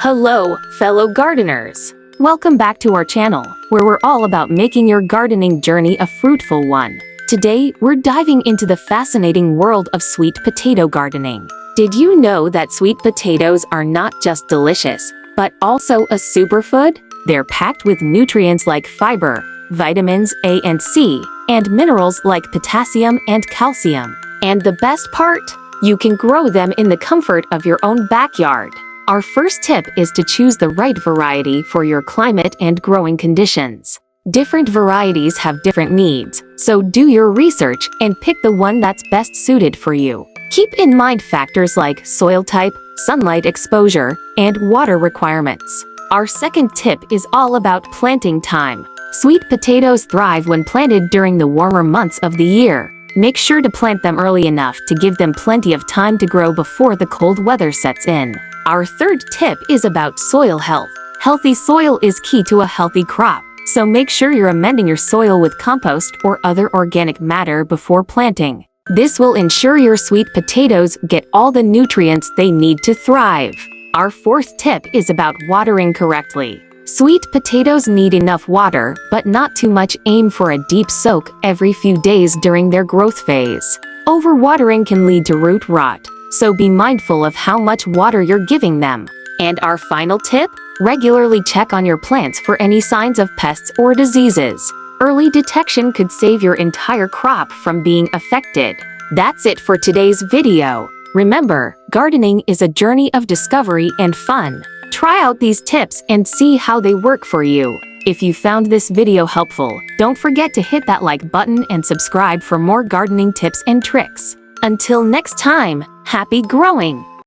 Hello, fellow gardeners! Welcome back to our channel, where we're all about making your gardening journey a fruitful one. Today, we're diving into the fascinating world of sweet potato gardening. Did you know that sweet potatoes are not just delicious, but also a superfood? They're packed with nutrients like fiber, vitamins A and C, and minerals like potassium and calcium. And the best part? You can grow them in the comfort of your own backyard. Our first tip is to choose the right variety for your climate and growing conditions. Different varieties have different needs, so do your research and pick the one that's best suited for you. Keep in mind factors like soil type, sunlight exposure, and water requirements. Our second tip is all about planting time. Sweet potatoes thrive when planted during the warmer months of the year. Make sure to plant them early enough to give them plenty of time to grow before the cold weather sets in. Our third tip is about soil health. Healthy soil is key to a healthy crop, so make sure you're amending your soil with compost or other organic matter before planting. This will ensure your sweet potatoes get all the nutrients they need to thrive. Our fourth tip is about watering correctly. Sweet potatoes need enough water, but not too much. Aim for a deep soak every few days during their growth phase. Overwatering can lead to root rot, so be mindful of how much water you're giving them. And our final tip? Regularly check on your plants for any signs of pests or diseases. Early detection could save your entire crop from being affected. That's it for today's video. Remember, gardening is a journey of discovery and fun. Try out these tips and see how they work for you. If you found this video helpful, don't forget to hit that like button and subscribe for more gardening tips and tricks. Until next time, happy growing!